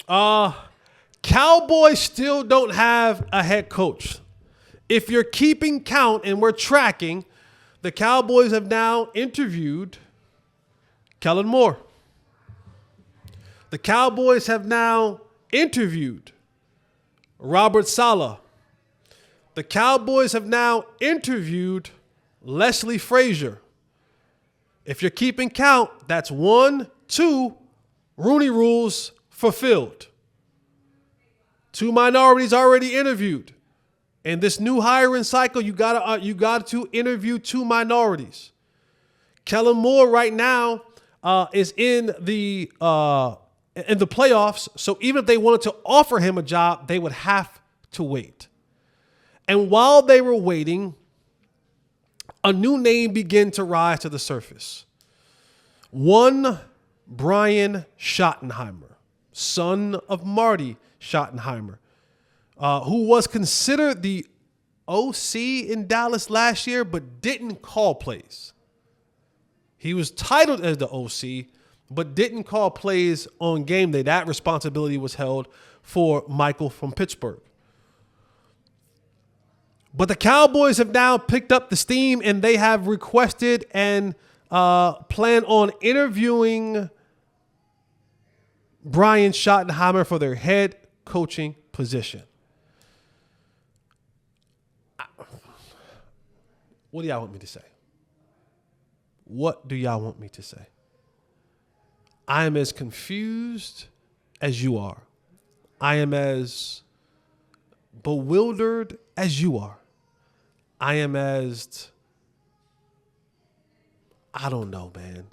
Cowboys still don't have a head coach. If you're keeping count and we're tracking, the Cowboys have now interviewed Kellen Moore. The Cowboys have now interviewed Robert Saleh. The Cowboys have now interviewed Leslie Frazier. If you're keeping count, that's 1, 2 Rooney rules fulfilled. 2 minorities already interviewed. In this new hiring cycle, you got to interview 2 minorities. Kellen Moore right now is in the playoffs, so even if they wanted to offer him a job, they would have to wait. And while they were waiting, a new name began to rise to the surface. One Brian Schottenheimer, son of Marty Schottenheimer, who was considered the OC in Dallas last year, but didn't call plays. He was titled as the OC, but didn't call plays on game day. That responsibility was held for Michael from Pittsburgh. But the Cowboys have now picked up the steam, and they have requested and plan on interviewing Brian Schottenheimer for their head coaching position. What do y'all want me to say? What do y'all want me to say? I am as confused as you are. I am as bewildered as you are. I am as, I don't know, man.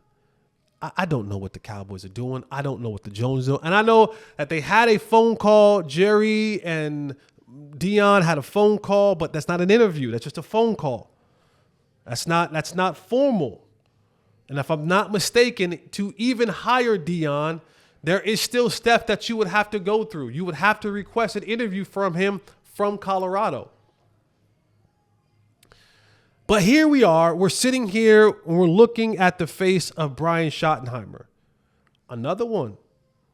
I don't know what the Cowboys are doing. I don't know what the Jones do. And I know that they had a phone call. Jerry and Dion had a phone call, but that's not an interview. That's just a phone call. That's not formal. And if I'm not mistaken, to even hire Dion, there is still stuff that you would have to go through. You would have to request an interview from him from Colorado. But here we are. We're sitting here and we're looking at the face of Brian Schottenheimer. Another one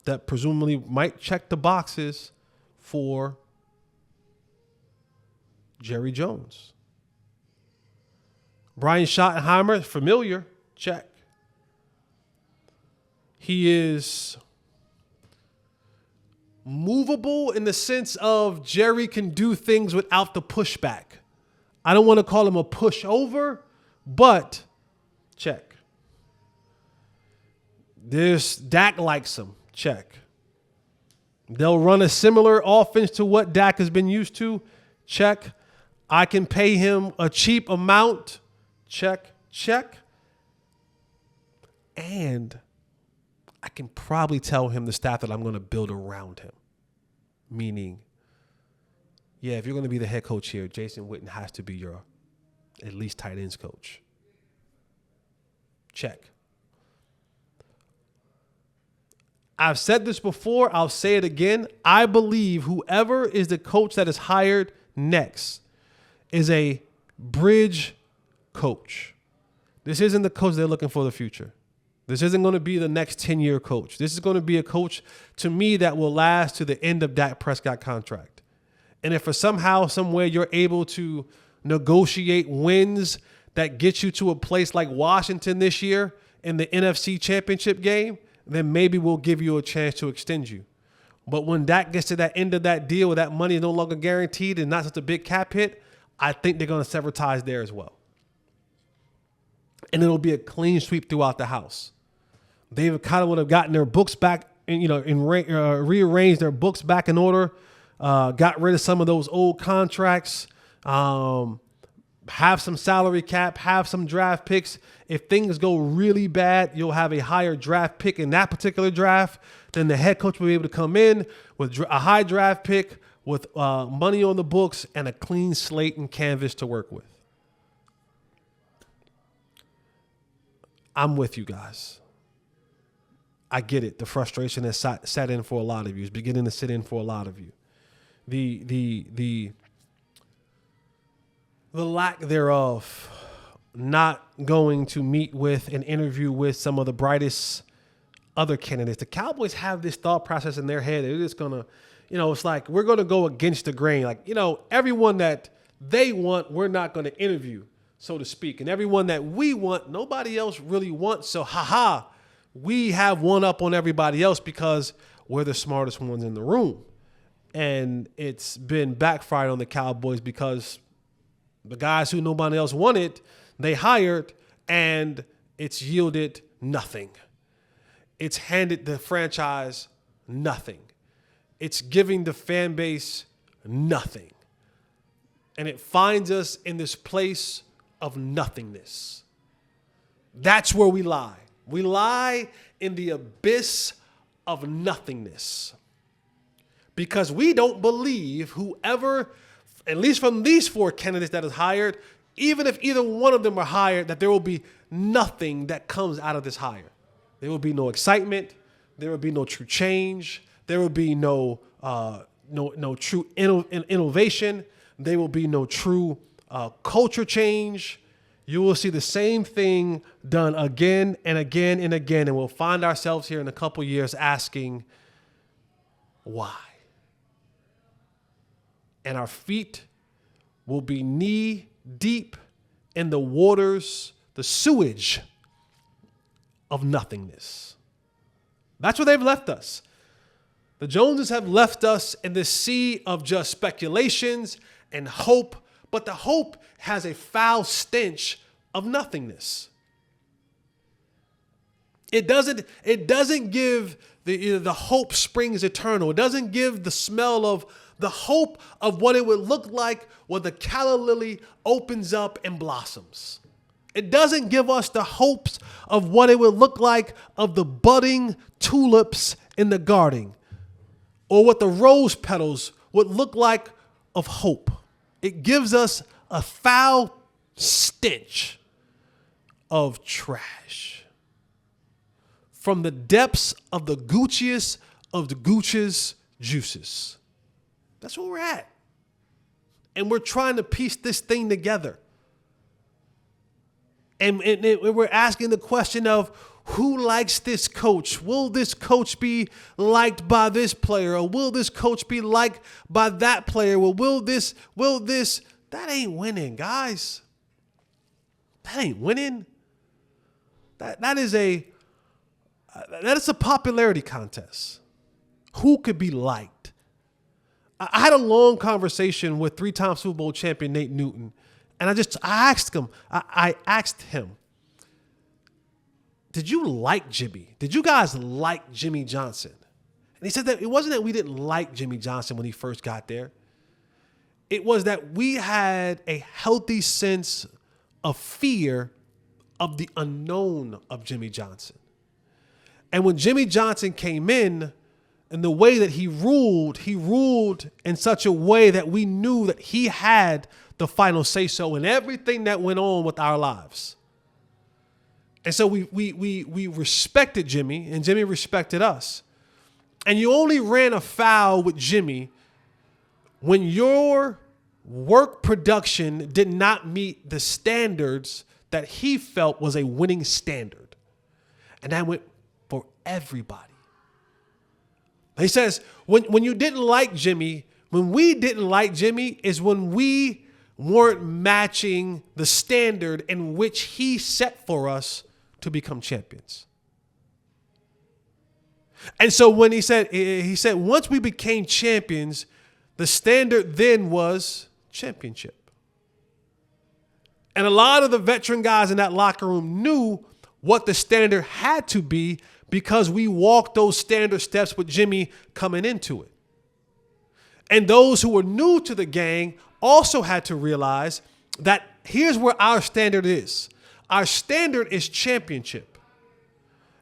that presumably might check the boxes for Jerry Jones. Brian Schottenheimer, familiar, check. He is movable in the sense of Jerry can do things without the pushback. I don't want to call him a pushover, but check. Dak likes him, check. They'll run a similar offense to what Dak has been used to, check. I can pay him a cheap amount, check. And I can probably tell him the staff that I'm going to build around him. Meaning, yeah, if you're going to be the head coach here, Jason Witten has to be your at least tight ends coach. Check. I've said this before. I'll say it again. I believe whoever is the coach that is hired next is a bridge coach. This isn't the coach they're looking for the future. This isn't going to be the next 10-year coach. This is going to be a coach, to me, that will last to the end of Dak Prescott contract. And if for somehow, some way you're able to negotiate wins that get you to a place like Washington this year in the NFC Championship game, then maybe we'll give you a chance to extend you. But when Dak gets to that end of that deal where that money is no longer guaranteed and not such a big cap hit, I think they're going to sever ties there as well. And it'll be a clean sweep throughout the house. They kind of would have gotten their books back and, rearranged their books back in order, got rid of some of those old contracts, have some salary cap, have some draft picks. If things go really bad, you'll have a higher draft pick in that particular draft. Then the head coach will be able to come in with a high draft pick, with money on the books, and a clean slate and canvas to work with. I'm with you guys. I get it. The frustration has sat in for a lot of you. It's beginning to sit in for a lot of you. The lack thereof, not going to meet with and interview with some of the brightest other candidates. The Cowboys have this thought process in their head. They're just going to, it's like we're going to go against the grain. Like, everyone that they want, we're not going to interview, so to speak. And everyone that we want, nobody else really wants. So, we have one up on everybody else because we're the smartest ones in the room. And it's been backfired on the Cowboys because the guys who nobody else wanted, they hired, and it's yielded nothing. It's handed the franchise nothing. It's giving the fan base nothing. And it finds us in this place of nothingness. That's where we lie. We lie in the abyss of nothingness because we don't believe whoever, at least from these four candidates that is hired, even if either one of them are hired, that there will be nothing that comes out of this hire. There will be no excitement. There will be no true change. There will be no true innovation. There will be no true culture change. You will see the same thing done again and again and again, and we'll find ourselves here in a couple years asking, why? And our feet will be knee deep in the waters, the sewage of nothingness. That's where they've left us. The Joneses have left us in this sea of just speculations and hope, but the hope has a foul stench of nothingness. It doesn't give the hope springs eternal. It doesn't give the smell of the hope of what it would look like when the calla lily opens up and blossoms. It doesn't give us the hopes of what it would look like of the budding tulips in the garden, or what the rose petals would look like of hope. It gives us a foul stench of trash from the depths of the Gucciest of the Gucci's juices. That's where we're at. And we're trying to piece this thing together. And we're asking the question of, who likes this coach? Will this coach be liked by this player? Or will this coach be liked by that player? Well, will this, that ain't winning, guys. That ain't winning. That is a popularity contest. Who could be liked? I had a long conversation with three-time Super Bowl champion Nate Newton, and I asked him, did you like Jimmy? Did you guys like Jimmy Johnson? And he said that it wasn't that we didn't like Jimmy Johnson when he first got there. It was that we had a healthy sense of fear of the unknown of Jimmy Johnson. And when Jimmy Johnson came in, and the way that he ruled in such a way that we knew that he had the final say-so in everything that went on with our lives. And so we respected Jimmy, and Jimmy respected us. And you only ran afoul with Jimmy when your work production did not meet the standards that he felt was a winning standard. And that went for everybody. He says, when you didn't like Jimmy, when we didn't like Jimmy is when we weren't matching the standard in which he set for us to become champions. And so when he said, once we became champions, the standard then was championship. And a lot of the veteran guys in that locker room knew what the standard had to be because we walked those standard steps with Jimmy coming into it. And those who were new to the gang also had to realize that here's where our standard is. Our standard is championship.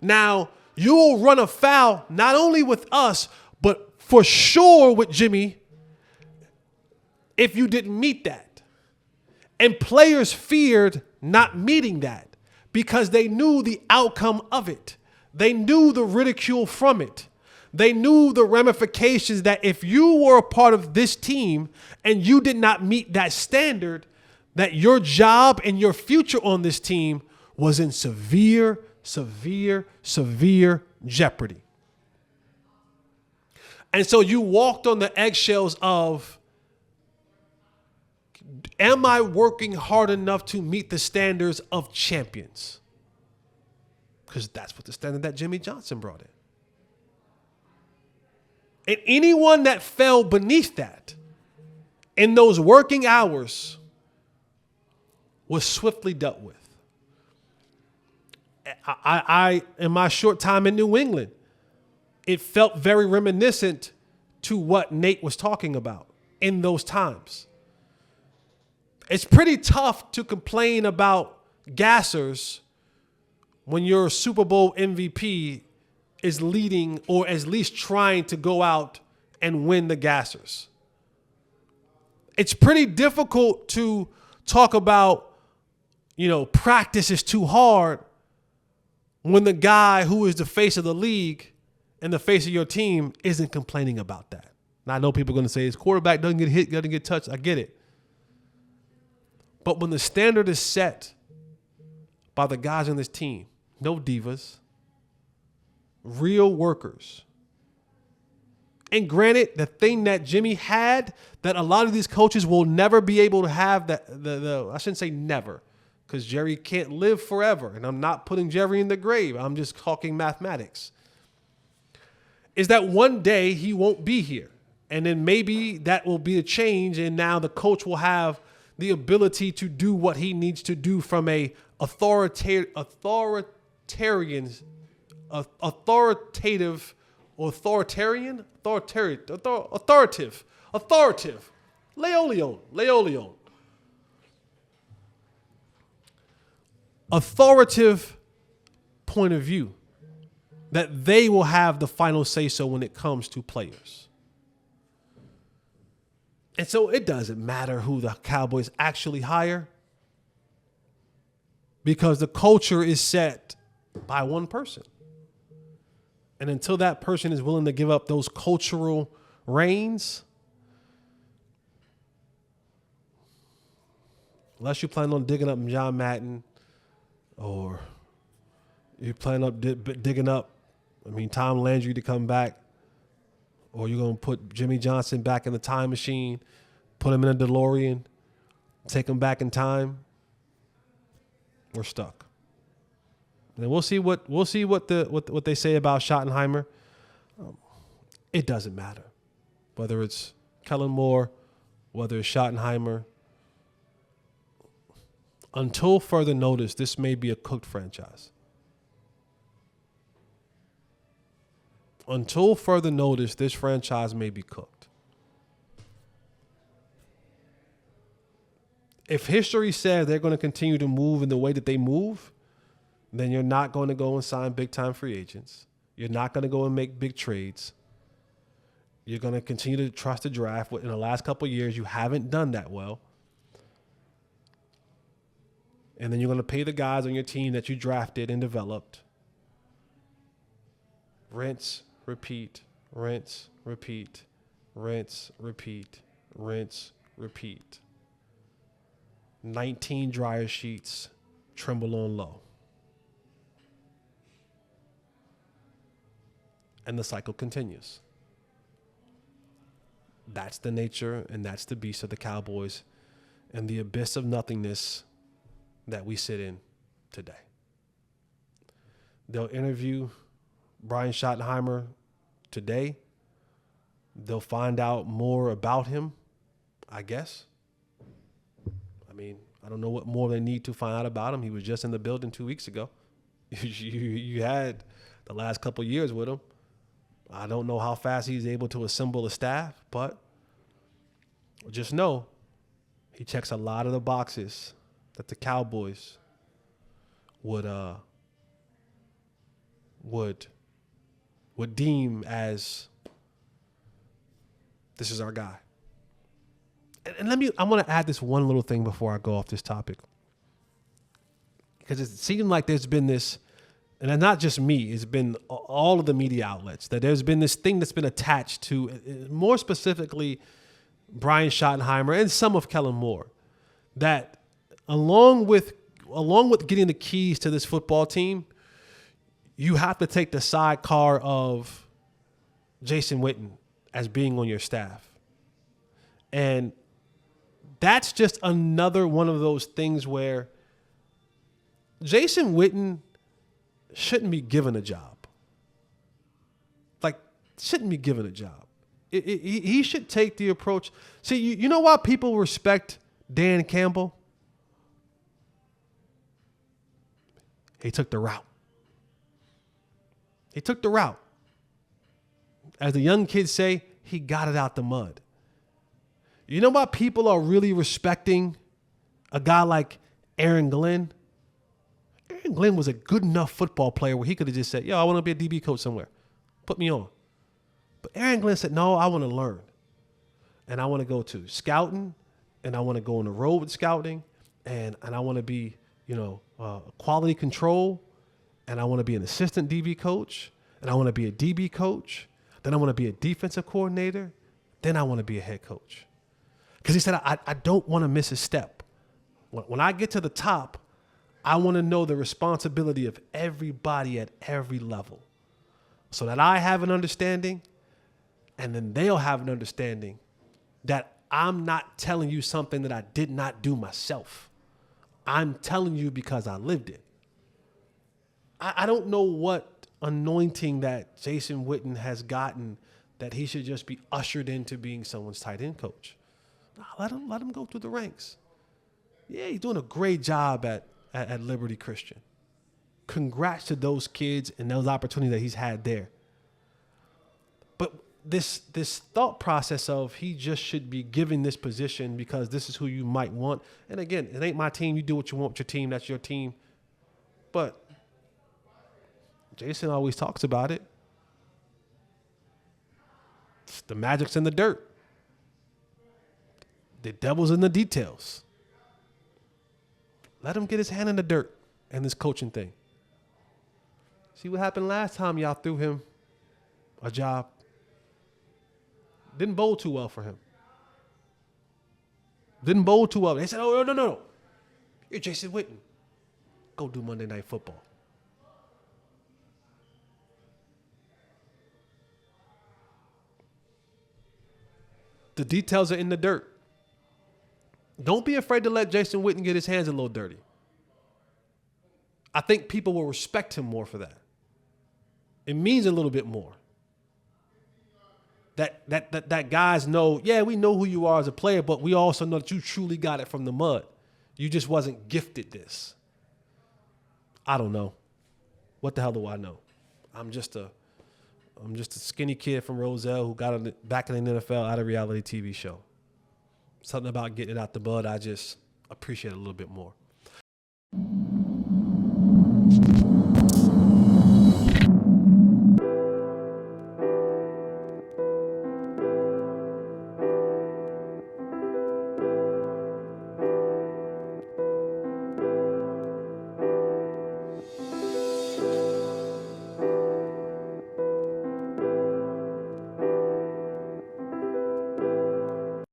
Now, you will run afoul not only with us, but for sure with Jimmy if you didn't meet that. And players feared not meeting that because they knew the outcome of it. They knew the ridicule from it. They knew the ramifications that if you were a part of this team and you did not meet that standard, that your job and your future on this team was in severe jeopardy. And so you walked on the eggshells of, am I working hard enough to meet the standards of champions? Because that's what the standard that Jimmy Johnson brought in. And anyone that fell beneath that in those working hours was swiftly dealt with. I in my short time in New England, it felt very reminiscent to what Nate was talking about in those times. It's pretty tough to complain about gassers when your Super Bowl MVP is leading or at least trying to go out and win the gassers. It's pretty difficult to talk about, practice is too hard when the guy who is the face of the league and the face of your team isn't complaining about that. Now, I know people are going to say his quarterback doesn't get hit, doesn't get touched. I get it. But when the standard is set by the guys on this team, no divas, real workers. And granted, the thing that Jimmy had that a lot of these coaches will never be able to have, I shouldn't say never, because Jerry can't live forever. And I'm not putting Jerry in the grave. I'm just talking mathematics. Is that one day he won't be here. And then maybe that will be a change. And now the coach will have the ability to do what he needs to do from a authoritative, Leoleon. Authoritative point of view that they will have the final say so when it comes to players. And so it doesn't matter who the Cowboys actually hire because the culture is set by one person. And until that person is willing to give up those cultural reins, unless you plan on digging up John Madden or you plan on digging up, Tom Landry to come back, or you're going to put Jimmy Johnson back in the time machine, put him in a DeLorean, take him back in time, we're stuck. And we'll see what they say about Schottenheimer. It doesn't matter whether it's Kellen Moore, whether it's Schottenheimer. Until further notice, this may be a cooked franchise. Until further notice, this franchise may be cooked. If history says they're going to continue to move in the way that they move, then you're not going to go and sign big-time free agents. You're not going to go and make big trades. You're going to continue to trust the draft. In the last couple of years, you haven't done that well. And then you're going to pay the guys on your team that you drafted and developed. Rinse, repeat, rinse, repeat, rinse, repeat, rinse, repeat. 19 dryer sheets, tremble on low. And the cycle continues. That's the nature and that's the beast of the Cowboys and the abyss of nothingness that we sit in today. They'll interview Brian Schottenheimer today. They'll find out more about him, I guess. I don't know what more they need to find out about him. He was just in the building 2 weeks ago. You had the last couple of years with him. I don't know how fast he's able to assemble a staff, but just know he checks a lot of the boxes that the Cowboys would deem as this is our guy. And I want to add this one little thing before I go off this topic. Because it seems like there's been this, and not just me, it's been all of the media outlets, that there's been this thing that's been attached to, more specifically, Brian Schottenheimer and some of Kellen Moore, that along with getting the keys to this football team, you have to take the sidecar of Jason Witten as being on your staff. And that's just another one of those things where Jason Witten shouldn't be given a job. Like, shouldn't be given a job. He should take the approach. See, you know why people respect Dan Campbell? He took the route. He took the route. As the young kids say, he got it out the mud. You know why people are really respecting a guy like Aaron Glenn? Aaron Glenn was a good enough football player where he could have just said, yo, I want to be a DB coach somewhere. Put me on. But Aaron Glenn said, no, I want to learn. And I want to go to scouting, and I want to go on the road with scouting, and I want to be, quality control, and I want to be an assistant DB coach, and I want to be a DB coach. Then I want to be a defensive coordinator. Then I want to be a head coach. Because he said, I don't want to miss a step. When I get to the top, I want to know the responsibility of everybody at every level so that I have an understanding, and then they'll have an understanding that I'm not telling you something that I did not do myself. I'm telling you because I lived it. I don't know what anointing that Jason Witten has gotten that he should just be ushered into being someone's tight end coach. Let him go through the ranks. Yeah, he's doing a great job at Liberty Christian. Congrats to those kids and those opportunities that he's had there. But this thought process of he just should be given this position because this is who you might want. And again, it ain't my team. You do what you want with your team. That's your team. But Jason always talks about it. The magic's in the dirt. The devil's in the details. Let him get his hand in the dirt and this coaching thing. See what happened last time y'all threw him a job. Didn't bowl too well for him. Didn't bowl too well. They said, oh, no. You're Jason Witten. Go do Monday Night Football. The details are in the dirt. Don't be afraid to let Jason Witten get his hands a little dirty. I think people will respect him more for that. It means a little bit more. That guys know, yeah, we know who you are as a player, but we also know that you truly got it from the mud. You just wasn't gifted this. I don't know. What the hell do I know? I'm just a skinny kid from Roselle who got back in the NFL out of a reality TV show. Something about getting it out the mud, I just appreciate it a little bit more.